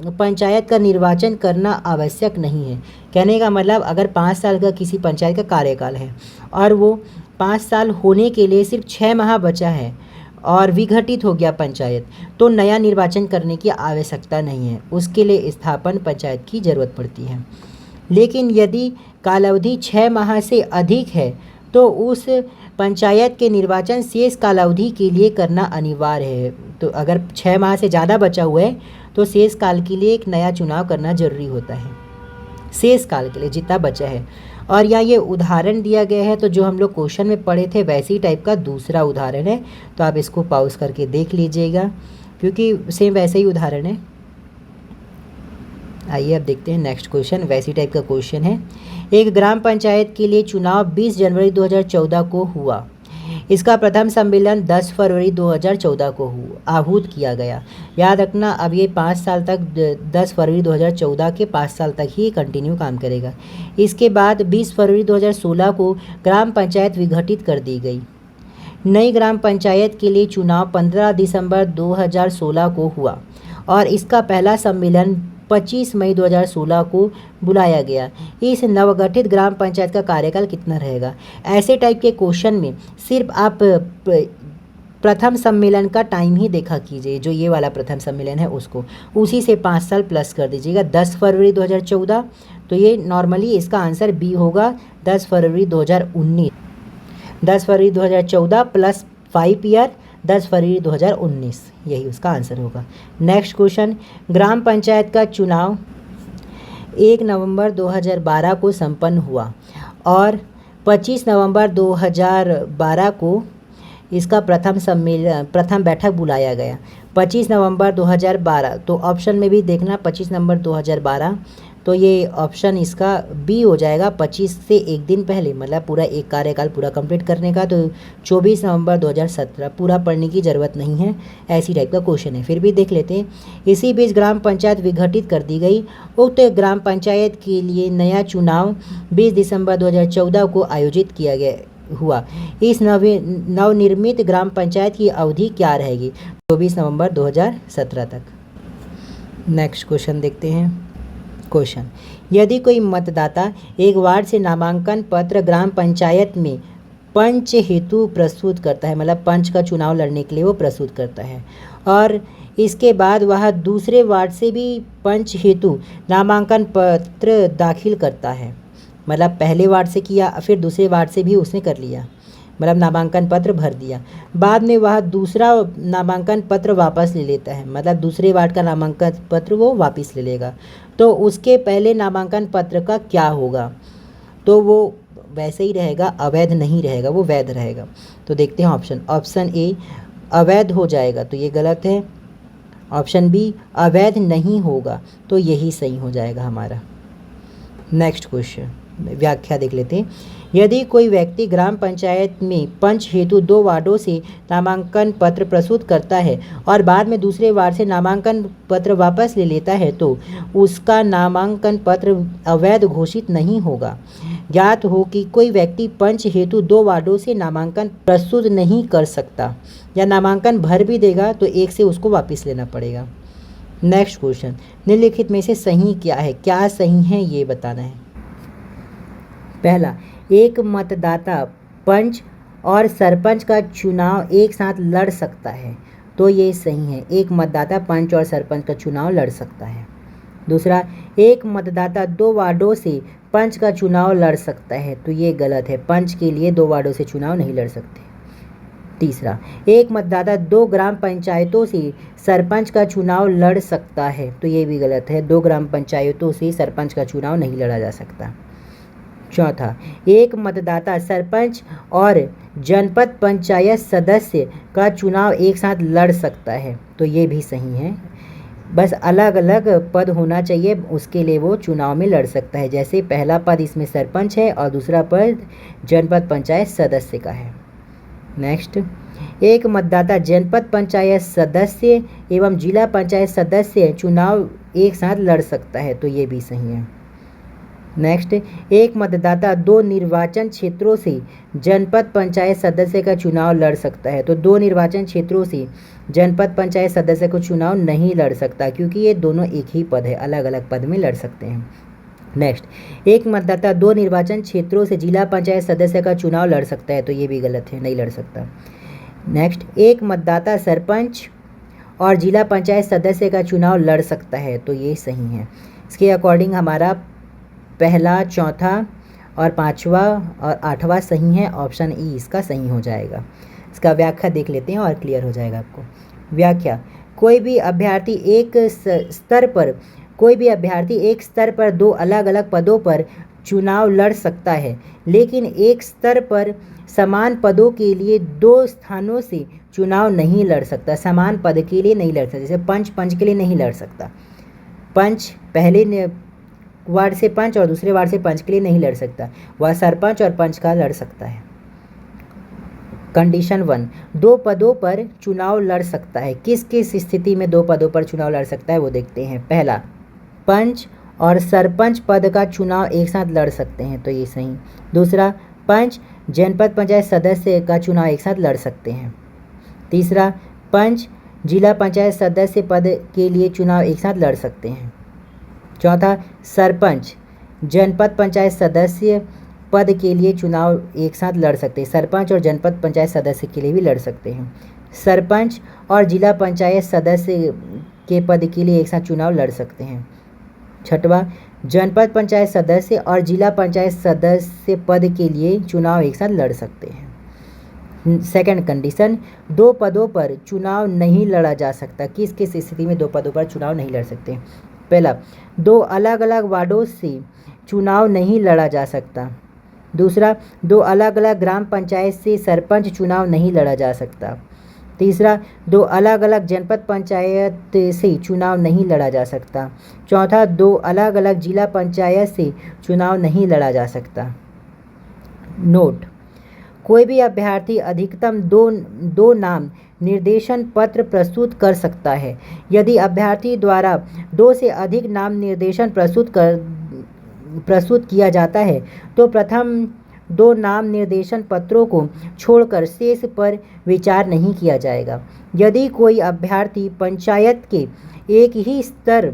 पंचायत का निर्वाचन करना आवश्यक नहीं है। कहने का मतलब, अगर 5 साल का किसी पंचायत का कार्यकाल है और वो 5 साल होने के लिए सिर्फ 6 माह बचा है और विघटित हो गया पंचायत, तो नया निर्वाचन करने की आवश्यकता नहीं है, उसके लिए स्थापन पंचायत की ज़रूरत पड़ती है। लेकिन यदि कालावधि 6 माह से अधिक है तो उस पंचायत के निर्वाचन शेष कालावधि के लिए करना अनिवार्य है। तो अगर 6 माह से ज़्यादा बचा हुआ है तो शेष काल के लिए एक नया चुनाव करना जरूरी होता है, शेष काल के लिए जितना बचा है। और यहाँ ये उदाहरण दिया गया है, तो जो हम लोग क्वेश्चन में पढ़े थे वैसे ही टाइप का दूसरा उदाहरण है, तो आप इसको पॉज करके देख लीजिएगा क्योंकि सेम वैसे ही उदाहरण है। आइए अब देखते हैं नेक्स्ट क्वेश्चन। वैसी टाइप का क्वेश्चन है। एक ग्राम पंचायत के लिए चुनाव 20 जनवरी 2014 को हुआ। इसका प्रथम सम्मेलन 10 फरवरी 2014 को आहूत किया गया। याद रखना, अब ये 5 साल तक 10 फरवरी 2014 के 5 साल तक ही कंटिन्यू काम करेगा। इसके बाद 20 फरवरी 2016 को ग्राम पंचायत विघटित कर दी गई। नई ग्राम पंचायत के लिए चुनाव 15 दिसंबर 2016 को हुआ और इसका पहला सम्मेलन 25 मई 2016 को बुलाया गया। इस नवगठित ग्राम पंचायत का कार्यकाल कितना रहेगा? ऐसे टाइप के क्वेश्चन में सिर्फ आप प्रथम सम्मेलन का टाइम ही देखा कीजिए, जो ये वाला प्रथम सम्मेलन है उसको, उसी से 5 साल प्लस कर दीजिएगा। 10 फरवरी 2014, तो ये नॉर्मली इसका आंसर बी होगा 10 फरवरी 2019। 10 फरवरी 2014 प्लस 5 ईयर 10 फरवरी 2019, यही उसका आंसर होगा। Next question. ग्राम पंचायत का चुनाव 1 नवंबर 2012 को संपन्न हुआ और 25 नवंबर 2012 को इसका प्रथम बैठक बुलाया गया। 25 नवंबर 2012, तो ऑप्शन में भी देखना 25 नवंबर 2012, तो ये ऑप्शन इसका बी हो जाएगा। 25 से एक दिन पहले, मतलब पूरा एक कार्यकाल पूरा कंप्लीट करने का, तो 24 नवंबर 2017। पूरा पढ़ने की ज़रूरत नहीं है, ऐसी टाइप का क्वेश्चन है, फिर भी देख लेते हैं। इसी बीच ग्राम पंचायत विघटित कर दी गई। उक्त ग्राम पंचायत के लिए नया चुनाव 20 दिसंबर 2014 को आयोजित किया गया हुआ। इस नवनिर्मित ग्राम पंचायत की अवधि क्या रहेगी? 24 नवंबर 2017 तक। नेक्स्ट क्वेश्चन देखते हैं। क्वेश्चन। यदि कोई मतदाता एक वार्ड से नामांकन पत्र ग्राम पंचायत में पंच हेतु प्रस्तुत करता है, मतलब पंच का चुनाव लड़ने के लिए वो प्रस्तुत करता है, और इसके बाद वह दूसरे वार्ड से भी पंच हेतु नामांकन पत्र दाखिल करता है। मतलब पहले वार्ड से किया, फिर दूसरे वार्ड से भी उसने कर लिया, मतलब नामांकन पत्र भर दिया। बाद में वह दूसरा नामांकन पत्र वापस ले लेता है, मतलब दूसरे वार्ड का नामांकन पत्र वो वापस ले लेगा। तो उसके पहले नामांकन पत्र का क्या होगा? तो वो वैसे ही रहेगा, अवैध नहीं रहेगा, वो वैध रहेगा। तो देखते हैं ऑप्शन ए अवैध हो जाएगा, तो ये गलत है। ऑप्शन बी अवैध नहीं होगा, तो यही सही हो जाएगा हमारा। नेक्स्ट क्वेश्चन व्याख्या देख लेते हैं। यदि कोई व्यक्ति ग्राम पंचायत में पंच हेतु 2 वार्डों से नामांकन पत्र प्रस्तुत करता है और बाद में दूसरे वार्ड से नामांकन पत्र वापस ले लेता है, तो उसका नामांकन पत्र अवैध घोषित नहीं होगा। ज्ञात हो कि कोई व्यक्ति पंच हेतु 2 वार्डों से नामांकन प्रस्तुत नहीं कर सकता, या नामांकन भर भी देगा तो एक से उसको वापस लेना पड़ेगा। नेक्स्ट क्वेश्चन, निम्नलिखित में से सही क्या है? क्या सही है ये बताना है। पहला, एक मतदाता पंच और सरपंच का चुनाव एक साथ लड़ सकता है, तो ये सही है। एक मतदाता पंच और सरपंच का चुनाव लड़ सकता है। दूसरा, एक मतदाता 2 वार्डों से पंच का चुनाव लड़ सकता है, तो ये गलत है। पंच के लिए 2 वार्डों से चुनाव नहीं लड़ सकते। तीसरा, एक मतदाता 2 ग्राम पंचायतों से सरपंच का चुनाव लड़ सकता है, तो ये भी गलत है। 2 ग्राम पंचायतों से सरपंच का चुनाव नहीं लड़ा जा सकता। चौथा, एक मतदाता सरपंच और जनपद पंचायत सदस्य का चुनाव एक साथ लड़ सकता है, तो ये भी सही है। बस अलग अलग पद होना चाहिए, उसके लिए वो चुनाव में लड़ सकता है। जैसे पहला पद इसमें सरपंच है और दूसरा पद जनपद पंचायत सदस्य का है। नेक्स्ट, एक मतदाता जनपद पंचायत सदस्य एवं जिला पंचायत सदस्य चुनाव एक साथ लड़ सकता है, तो ये भी सही है। नेक्स्ट, एक मतदाता 2 निर्वाचन क्षेत्रों से जनपद पंचायत सदस्य का चुनाव लड़ सकता है, तो 2 निर्वाचन क्षेत्रों से जनपद पंचायत सदस्य को चुनाव नहीं लड़ सकता, क्योंकि ये दोनों एक ही पद है, अलग अलग पद में लड़ सकते हैं। नेक्स्ट, एक मतदाता 2 निर्वाचन क्षेत्रों से जिला पंचायत सदस्य का चुनाव लड़ सकता है, तो ये भी गलत है, नहीं लड़ सकता। नेक्स्ट, एक मतदाता सरपंच और जिला पंचायत सदस्य का चुनाव लड़ सकता है, तो ये सही है। इसके अकॉर्डिंग हमारा पहला, चौथा और 5वां और 8वां सही है। ऑप्शन ई इसका सही हो जाएगा। इसका व्याख्या देख लेते हैं और क्लियर हो जाएगा आपको। व्याख्या, कोई भी अभ्यर्थी एक स्तर पर 2 अलग अलग पदों पर चुनाव लड़ सकता है, लेकिन एक स्तर पर समान पदों के लिए 2 स्थानों से चुनाव नहीं लड़ सकता। समान पद के लिए नहीं लड़ सकता, जैसे पंच के लिए नहीं लड़ सकता। पंच पहले वार्ड से पंच और दूसरे वार्ड से पंच के लिए नहीं लड़ सकता, वह सरपंच और पंच का लड़ सकता है। कंडीशन 1, 2 पदों पर चुनाव लड़ सकता है। किस किस स्थिति में 2 पदों पर चुनाव लड़ सकता है वो देखते हैं। पहला, पंच और सरपंच पद का चुनाव एक साथ लड़ सकते हैं, तो ये सही। दूसरा, पंच जनपद पंचायत सदस्य का चुनाव एक साथ लड़ सकते हैं। तीसरा, पंच जिला पंचायत सदस्य पद के लिए चुनाव एक साथ लड़ सकते हैं। चौथा, सरपंच जनपद पंचायत सदस्य पद के लिए चुनाव एक साथ लड़ सकते हैं। सरपंच और जनपद पंचायत सदस्य के लिए भी लड़ सकते हैं। सरपंच और जिला पंचायत सदस्य के पद के लिए एक साथ चुनाव लड़ सकते हैं। छठवां, जनपद पंचायत सदस्य और जिला पंचायत सदस्य पद के लिए चुनाव एक साथ लड़ सकते हैं। सेकंड कंडीशन, 2 पदों पर चुनाव नहीं लड़ा जा सकता। किस किस स्थिति में 2 पदों पर चुनाव नहीं लड़ सकते? पहला, 2 अलग अलग वार्डों से चुनाव नहीं लड़ा जा सकता। दूसरा, 2 अलग अलग ग्राम पंचायत से सरपंच चुनाव नहीं लड़ा जा सकता। तीसरा, 2 अलग अलग जनपद पंचायत से चुनाव नहीं लड़ा जा सकता। चौथा, 2 अलग अलग जिला पंचायत से चुनाव नहीं लड़ा जा सकता। नोट, कोई भी अभ्यर्थी अधिकतम दो नाम निर्देशन पत्र प्रस्तुत कर सकता है। यदि अभ्यर्थी द्वारा 2 से अधिक नाम निर्देशन प्रस्तुत किया जाता है, तो प्रथम 2 नाम निर्देशन पत्रों को छोड़कर शेष पर विचार नहीं किया जाएगा। यदि कोई अभ्यर्थी पंचायत के एक ही स्तर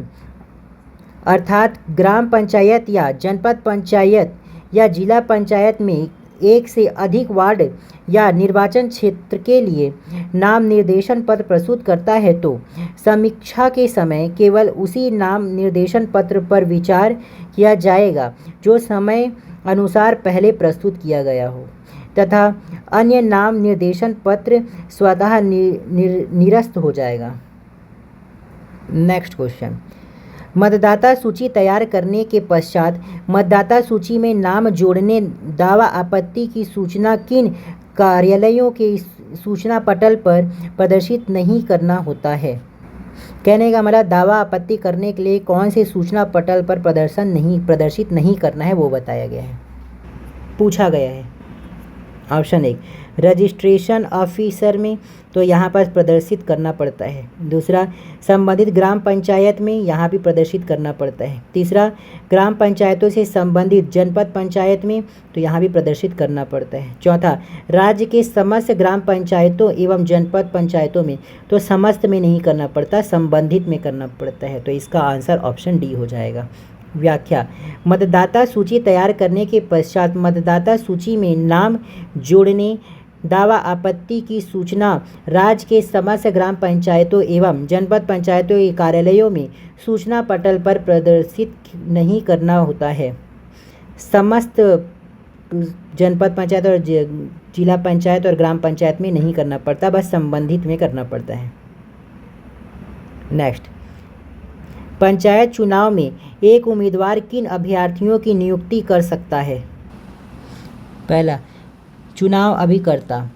अर्थात ग्राम पंचायत या जनपद पंचायत या जिला पंचायत में 1 से अधिक वार्ड या निर्वाचन क्षेत्र के लिए नाम निर्देशन पत्र प्रस्तुत करता है तो समीक्षा के समय केवल उसी नाम निर्देशन पत्र पर विचार किया जाएगा जो समय अनुसार पहले प्रस्तुत किया गया हो तथा अन्य नाम निर्देशन पत्र स्वतः निरस्त हो जाएगा। नेक्स्ट क्वेश्चन, मतदाता सूची तैयार करने के पश्चात मतदाता सूची में नाम जोड़ने दावा आपत्ति की सूचना किन कार्यालयों के सूचना पटल पर प्रदर्शित नहीं करना होता है। कहने का मतलब दावा आपत्ति करने के लिए कौन से सूचना पटल पर प्रदर्शित नहीं करना है वो बताया गया है, पूछा गया है। ऑप्शन 1 रजिस्ट्रेशन ऑफिसर में, तो यहाँ पर प्रदर्शित करना पड़ता है। दूसरा संबंधित ग्राम पंचायत में, यहाँ भी प्रदर्शित करना पड़ता है। तीसरा ग्राम पंचायतों से संबंधित जनपद पंचायत में, तो यहाँ भी प्रदर्शित करना पड़ता है। चौथा राज्य के समस्त ग्राम पंचायतों एवं जनपद पंचायतों में, तो समस्त में नहीं करना पड़ता, संबंधित में करना पड़ता है। तो इसका आंसर ऑप्शन डी हो जाएगा। व्याख्या, मतदाता सूची तैयार करने के पश्चात मतदाता सूची में नाम जोड़ने दावा आपत्ति की सूचना राज्य के समस्त ग्राम पंचायतों एवं जनपद पंचायतों के कार्यालयों में सूचना पटल पर प्रदर्शित नहीं करना होता है। समस्त जनपद पंचायत और जिला पंचायत और ग्राम पंचायत में नहीं करना पड़ता, बस संबंधित में करना पड़ता है। नेक्स्ट, पंचायत चुनाव में एक उम्मीदवार किन अभ्यर्थियों की नियुक्ति कर सकता है। पहला चुनाव अभिकर्ता,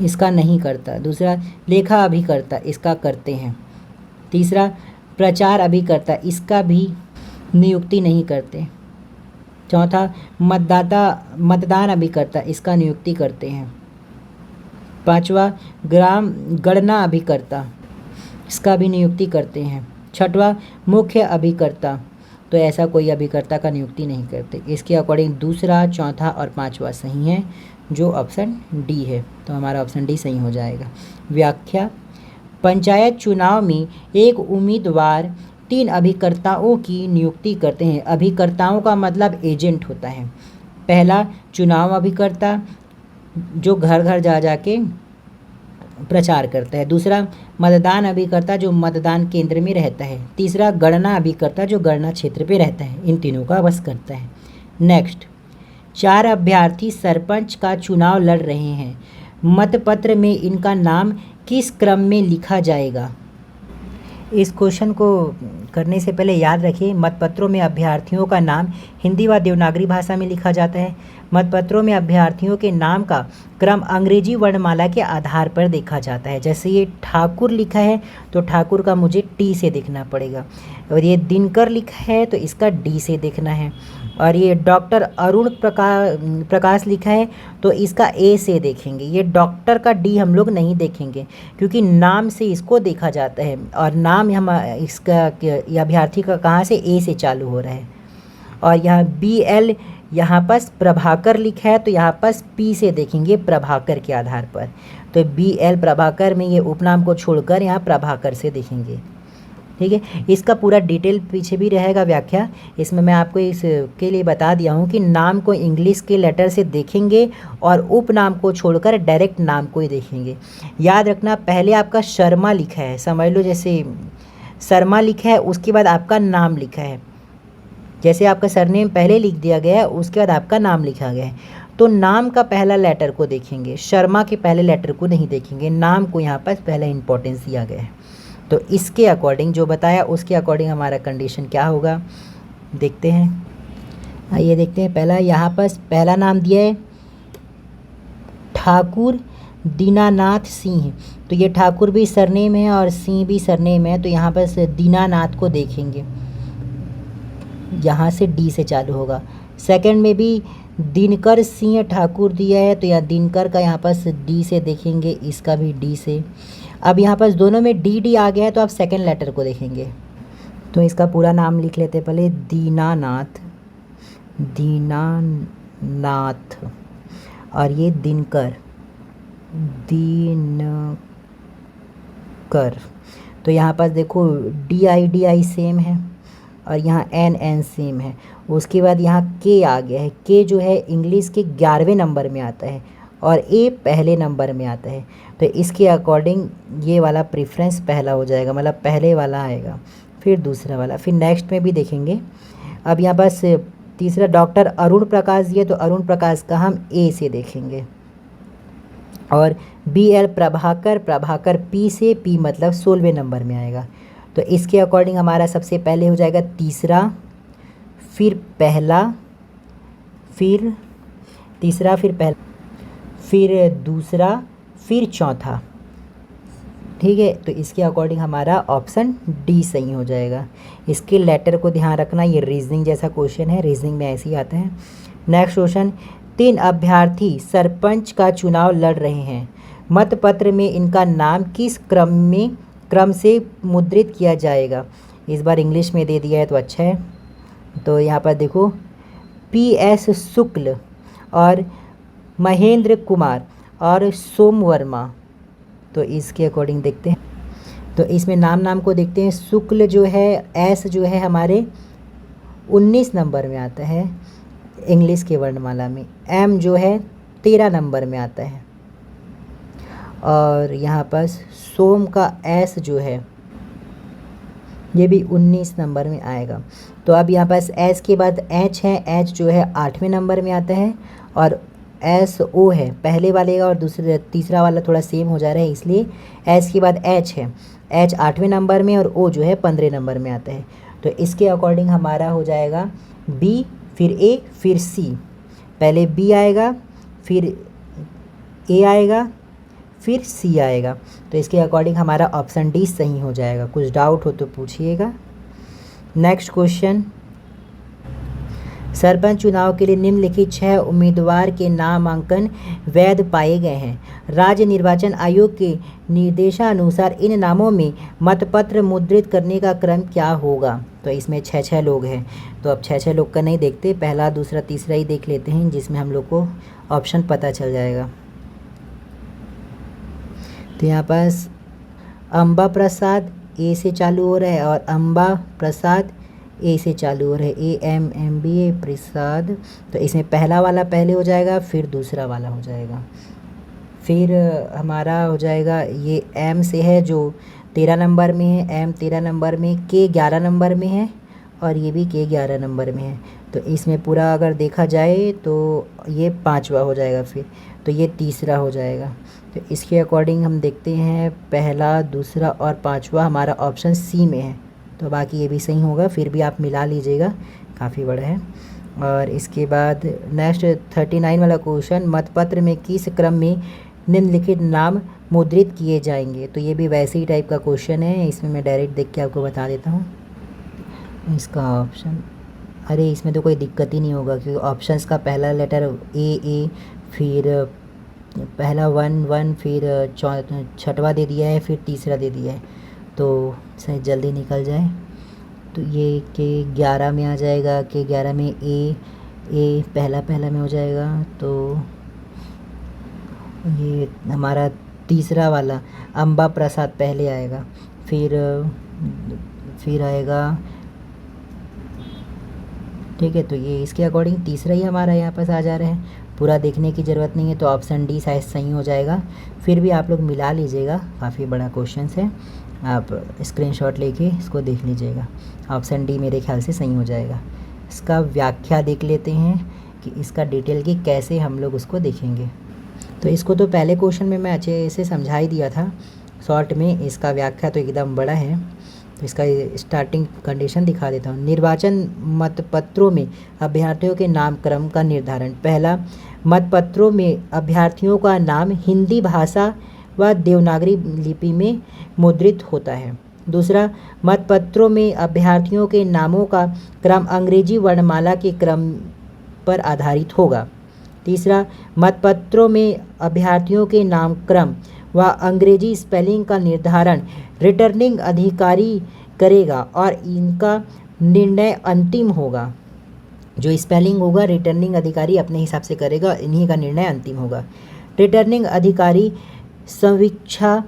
इसका नहीं करता। दूसरा लेखा अभिकर्ता, इसका करते हैं। तीसरा प्रचार अभिकर्ता, इसका भी नियुक्ति नहीं करते। चौथा मतदान अभिकर्ता, इसका नियुक्ति करते हैं। पांचवा ग्राम गणना अभिकर्ता, इसका भी नियुक्ति करते हैं। छठवां मुख्य अभिकर्ता, तो ऐसा कोई अभिकर्ता का नियुक्ति नहीं करते। इसके अकॉर्डिंग दूसरा, चौथा और पांचवा सही है, जो ऑप्शन डी है। तो हमारा ऑप्शन डी सही हो जाएगा। व्याख्या, पंचायत चुनाव में एक उम्मीदवार 3 अभिकर्ताओं की नियुक्ति करते हैं। अभिकर्ताओं का मतलब एजेंट होता है। पहला चुनाव अभिकर्ता, जो घर घर जा जाके प्रचार करता है। दूसरा मतदान अभिकर्ता, जो मतदान केंद्र में रहता है। तीसरा गणना अभिकर्ता, जो गणना क्षेत्र पे रहता है। इन तीनों का बस करता है। नेक्स्ट, 4 अभ्यर्थी सरपंच का चुनाव लड़ रहे हैं। मतपत्र में इनका नाम किस क्रम में लिखा जाएगा। इस क्वेश्चन को करने से पहले याद रखिए, मतपत्रों में अभ्यर्थियों का नाम हिंदी व देवनागरी भाषा में लिखा जाता है। मतपत्रों में अभ्यर्थियों के नाम का क्रम अंग्रेजी वर्णमाला के आधार पर देखा जाता है। जैसे ये ठाकुर लिखा है तो ठाकुर का मुझे टी से देखना पड़ेगा, और ये दिनकर लिखा है तो इसका डी से देखना है, और ये डॉक्टर अरुण प्रकाश लिखा है तो इसका ए से देखेंगे। ये डॉक्टर का डी हम लोग नहीं देखेंगे क्योंकि नाम से इसको देखा जाता है, और नाम हम इसका अभ्यर्थी का कहाँ से ए से चालू हो रहा है। और यहाँ BL यहाँ पर प्रभाकर लिखा है तो यहाँ पर P से देखेंगे प्रभाकर के आधार पर। तो BL प्रभाकर में ये उपनाम को छोड़कर यहाँ प्रभाकर से देखेंगे। ठीक है, इसका पूरा डिटेल पीछे भी रहेगा व्याख्या। इसमें मैं आपको इसके लिए बता दिया हूँ कि नाम को इंग्लिश के लेटर से देखेंगे और उपनाम को छोड़कर डायरेक्ट नाम को ही देखेंगे। याद रखना, पहले आपका शर्मा लिखा है, समझ लो जैसे शर्मा लिखा है, उसके बाद आपका नाम लिखा है। जैसे आपका सरनेम पहले लिख दिया गया है, उसके बाद आपका नाम लिखा गया है, तो नाम का पहला लेटर को देखेंगे, शर्मा के पहले लेटर को नहीं देखेंगे। नाम को यहाँ पर पहला इंपॉर्टेंस दिया गया है। तो इसके अकॉर्डिंग जो बताया उसके अकॉर्डिंग हमारा कंडीशन क्या होगा देखते हैं। आइए देखते हैं। पहला यहाँ पर पहला नाम दिया है ठाकुर दीनानाथ सिंह, तो ये ठाकुर भी सरनेम है और सिंह भी सरनेम है, तो यहाँ पर दीनानाथ को देखेंगे, यहाँ से डी से चालू होगा। सेकंड में भी दिनकर सिंह ठाकुर दिया है तो यहाँ दिनकर का यहाँ पर डी से देखेंगे, इसका भी डी से। अब यहाँ पर दोनों में डी आ गया है तो आप सेकंड लेटर को देखेंगे। तो इसका पूरा नाम लिख लेते पहले, दीनानाथ, और ये दिनकर, तो यहाँ पर देखो DI सेम है और यहाँ NN सेम है। उसके बाद यहाँ K आ गया है। K जो है इंग्लिश के 11वें नंबर में आता है और ए पहले नंबर में आता है, तो इसके अकॉर्डिंग ये वाला प्रेफरेंस पहला हो जाएगा, मतलब पहले वाला आएगा, फिर दूसरा वाला, फिर नेक्स्ट में भी देखेंगे। अब यहाँ पास तीसरा डॉक्टर अरुण प्रकाश दिए, तो अरुण प्रकाश का हम ए से देखेंगे। और बी एल प्रभाकर पी से, पी मतलब 16वें नंबर में आएगा, तो इसके अकॉर्डिंग हमारा सबसे पहले हो जाएगा तीसरा, फिर पहला, फिर तीसरा, फिर पहला, फिर दूसरा, फिर चौथा। ठीक है, तो इसके अकॉर्डिंग हमारा ऑप्शन डी सही हो जाएगा। इसके लेटर को ध्यान रखना, ये रीजनिंग जैसा क्वेश्चन है, रीजनिंग में ऐसे ही आता है। नेक्स्ट क्वेश्चन, 3 अभ्यर्थी सरपंच का चुनाव लड़ रहे हैं, मतपत्र में इनका नाम किस क्रम से मुद्रित किया जाएगा। इस बार इंग्लिश में दे दिया है तो अच्छा है। तो यहाँ पर देखो, PS शुक्ल और महेंद्र कुमार और सोम वर्मा, तो इसके अकॉर्डिंग देखते हैं। तो इसमें नाम को देखते हैं। शुक्ल जो है, एस जो है हमारे 19 नंबर में आता है इंग्लिश के वर्णमाला में, एम जो है 13 नंबर में आता है, और यहाँ पर सोम का एस जो है ये भी 19 नंबर में आएगा। तो अब यहाँ पास एस के बाद एच है, एच जो है 8वें नंबर में आता है, और एस ओ है पहले वाले का, और तीसरा वाला थोड़ा सेम हो जा रहा है, इसलिए एस के बाद एच है, एच 8वें नंबर में, और ओ जो है 15 नंबर में आता है। तो इसके अकॉर्डिंग हमारा हो जाएगा बी, फिर ए, फिर सी। पहले बी आएगा, फिर ए आएगा, फिर सी आएगा, तो इसके अकॉर्डिंग हमारा ऑप्शन डी सही हो जाएगा। कुछ डाउट हो तो पूछिएगा। नेक्स्ट क्वेश्चन, सरपंच चुनाव के लिए निम्नलिखित 6 उम्मीदवार के नामांकन वैध पाए गए हैं। राज्य निर्वाचन आयोग के निर्देशानुसार इन नामों में मतपत्र मुद्रित करने का क्रम क्या होगा। तो इसमें 6 लोग हैं, तो अब 6 लोग का नहीं देखते, पहला दूसरा तीसरा ही देख लेते हैं, जिसमें हम लोग को ऑप्शन पता चल जाएगा। तो यहाँ पास अम्बा प्रसाद ए से चालू हो रहा है, और अम्बा प्रसाद ए से चालू हो रहा है, AMBA प्रसाद। तो इसमें पहला वाला पहले हो जाएगा, फिर दूसरा वाला हो जाएगा, फिर हमारा हो जाएगा ये एम से है जो 13 नंबर में है, एम 13 नंबर में, के 11 नंबर में है, और ये भी के 11 नंबर में है। तो इसमें पूरा अगर देखा जाए तो ये 5वां हो जाएगा, फिर तो ये तीसरा हो जाएगा। तो इसके अकॉर्डिंग हम देखते हैं पहला, दूसरा और 5वां हमारा ऑप्शन सी में है, तो बाकी ये भी सही होगा, फिर भी आप मिला लीजिएगा, काफ़ी बड़ा है। और इसके बाद नेक्स्ट 39 वाला क्वेश्चन, मतपत्र में किस क्रम में निम्नलिखित नाम मुद्रित किए जाएंगे। तो ये भी वैसे ही टाइप का क्वेश्चन है, इसमें मैं डायरेक्ट देख के आपको बता देता हूँ इसका ऑप्शन। अरे इसमें तो कोई दिक्कत ही नहीं होगा, क्योंकि ऑप्शंस का पहला लेटर ए, फिर पहला 1, फिर 6वां दे दिया है, फिर तीसरा दे दिया है, तो शायद जल्दी निकल जाए। तो ये के 11 में आ जाएगा, के 11 में ए पहला में हो जाएगा, तो ये हमारा तीसरा वाला अम्बा प्रसाद पहले आएगा, फिर आएगा, ठीक है। तो ये इसके अकॉर्डिंग तीसरा ही हमारा यहाँ पास आ जा रहा है, पूरा देखने की ज़रूरत नहीं है, तो ऑप्शन डी शायद सही हो जाएगा। फिर भी आप लोग मिला लीजिएगा, काफ़ी बड़ा क्वेश्चन है, आप स्क्रीनशॉट लेके इसको देख लीजिएगा। ऑप्शन डी मेरे ख्याल से सही हो जाएगा। इसका व्याख्या देख लेते हैं कि इसका डिटेल की कैसे हम लोग उसको देखेंगे। तो इसको तो पहले क्वेश्चन में मैं अच्छे से समझा ही दिया था शॉर्ट में, इसका व्याख्या तो एकदम बड़ा है। तो इसका स्टार्टिंग कंडीशन दिखा देता हूँ। निर्वाचन मतपत्रों में अभ्यर्थियों के नामक्रम का निर्धारण। पहला, मतपत्रों में अभ्यर्थियों का नाम हिंदी भाषा व देवनागरी लिपि में मुद्रित होता है। दूसरा, मतपत्रों में अभ्यर्थियों के नामों का क्रम अंग्रेजी वर्णमाला के क्रम पर आधारित होगा। तीसरा, मतपत्रों में अभ्यर्थियों के नामक्रम व अंग्रेजी स्पेलिंग का निर्धारण रिटर्निंग अधिकारी करेगा और इनका निर्णय अंतिम होगा। जो स्पेलिंग होगा रिटर्निंग अधिकारी अपने हिसाब से करेगा, इन्हीं का निर्णय अंतिम होगा। रिटर्निंग अधिकारी समीक्षा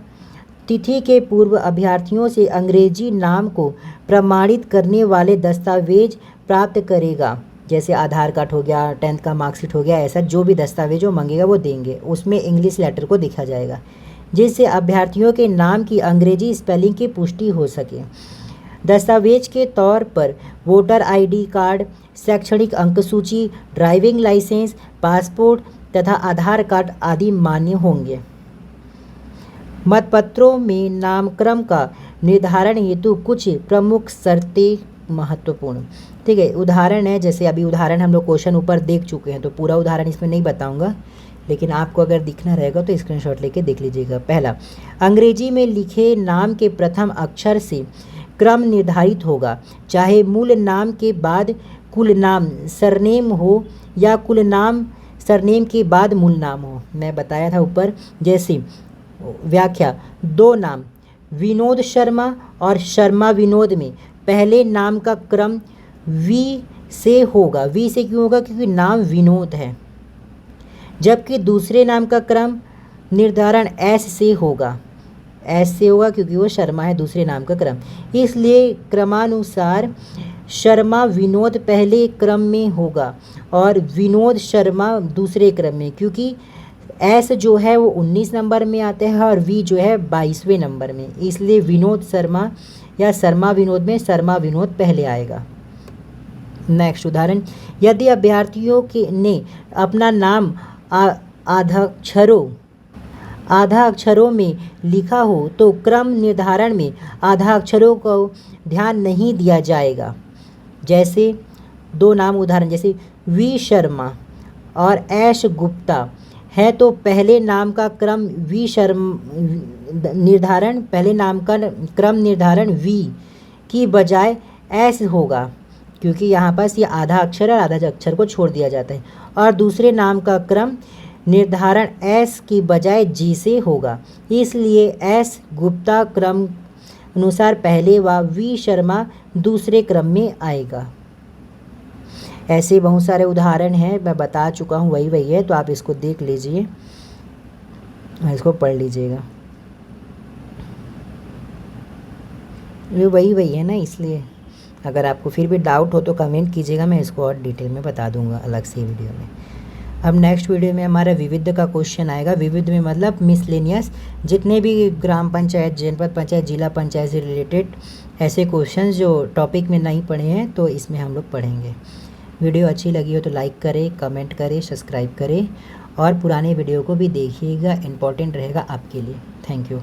तिथि के पूर्व अभ्यर्थियों से अंग्रेजी नाम को प्रमाणित करने वाले दस्तावेज प्राप्त करेगा, जैसे आधार कार्ड हो गया, 10th का मार्कशीट हो गया, ऐसा जो भी दस्तावेज वो मांगेगा वो देंगे। उसमें इंग्लिश लेटर को दिखा जाएगा, जिससे अभ्यर्थियों के नाम की अंग्रेजी स्पेलिंग की पुष्टि हो सके। दस्तावेज के तौर पर वोटर आईडी कार्ड, शैक्षणिक अंकसूची, ड्राइविंग लाइसेंस, पासपोर्ट तथा आधार कार्ड आदि मान्य होंगे। मतपत्रों में नामक्रम का निर्धारण हेतु कुछ प्रमुख शर्तें महत्वपूर्ण। ठीक है, उदाहरण है, जैसे अभी उदाहरण हम लोग क्वेश्चन ऊपर देख चुके हैं, तो पूरा उदाहरण इसमें नहीं बताऊंगा, लेकिन आपको अगर दिखना रहेगा तो स्क्रीनशॉट लेके देख लीजिएगा। पहला, अंग्रेजी में लिखे नाम के प्रथम अक्षर से क्रम निर्धारित होगा, चाहे मूल नाम के बाद कुल नाम सरनेम हो या कुल नाम सरनेम के बाद मूल नाम हो। मैं बताया था ऊपर, जैसे व्याख्या, दो नाम विनोद शर्मा और शर्मा विनोद में पहले नाम का क्रम वी से होगा। वी से क्यों होगा? क्योंकि नाम विनोद है। जबकि दूसरे नाम का क्रम निर्धारण एस से होगा। एस से होगा क्योंकि वो शर्मा है, दूसरे नाम का क्रम। इसलिए क्रमानुसार शर्मा विनोद पहले क्रम में होगा और विनोद शर्मा दूसरे क्रम में, क्योंकि एस जो है वो 19 नंबर में आते हैं और वी जो है 22वें नंबर में, इसलिए विनोद शर्मा या शर्मा विनोद में शर्मा विनोद पहले आएगा। नेक्स्ट उदाहरण, यदि अभ्यर्थियों के ने अपना नाम आधा अक्षरों में लिखा हो तो क्रम निर्धारण में आधा अक्षरों को ध्यान नहीं दिया जाएगा। जैसे दो नाम उदाहरण, जैसे वी शर्मा और एश गुप्ता है तो पहले नाम का क्रम वी निर्धारण पहले नाम का क्रम निर्धारण वी की बजाय एस होगा, क्योंकि यहाँ पास ये आधा अक्षर और आधा अक्षर को छोड़ दिया जाता है। और दूसरे नाम का क्रम निर्धारण एस की बजाय जी से होगा, इसलिए एस गुप्ता क्रम अनुसार पहले व वी शर्मा दूसरे क्रम में आएगा। ऐसे बहुत सारे उदाहरण हैं, मैं बता चुका हूँ, वही है, तो आप इसको देख लीजिए, इसको पढ़ लीजिएगा। ये वही है ना, इसलिए अगर आपको फिर भी डाउट हो तो कमेंट कीजिएगा, मैं इसको और डिटेल में बता दूंगा अलग से वीडियो में। अब नेक्स्ट वीडियो में हमारा विविध का क्वेश्चन आएगा। विविध में मतलब मिसलेनियस, जितने भी ग्राम पंचायत, जनपद पंचायत, जिला पंचायत से रिलेटेड ऐसे क्वेश्चन जो टॉपिक में नहीं पढ़े हैं, तो इसमें हम लोग पढ़ेंगे। वीडियो अच्छी लगी हो तो लाइक करें, कमेंट करें, सब्सक्राइब करें और पुराने वीडियो को भी देखिएगा, इम्पोर्टेंट रहेगा आपके लिए। Thank you.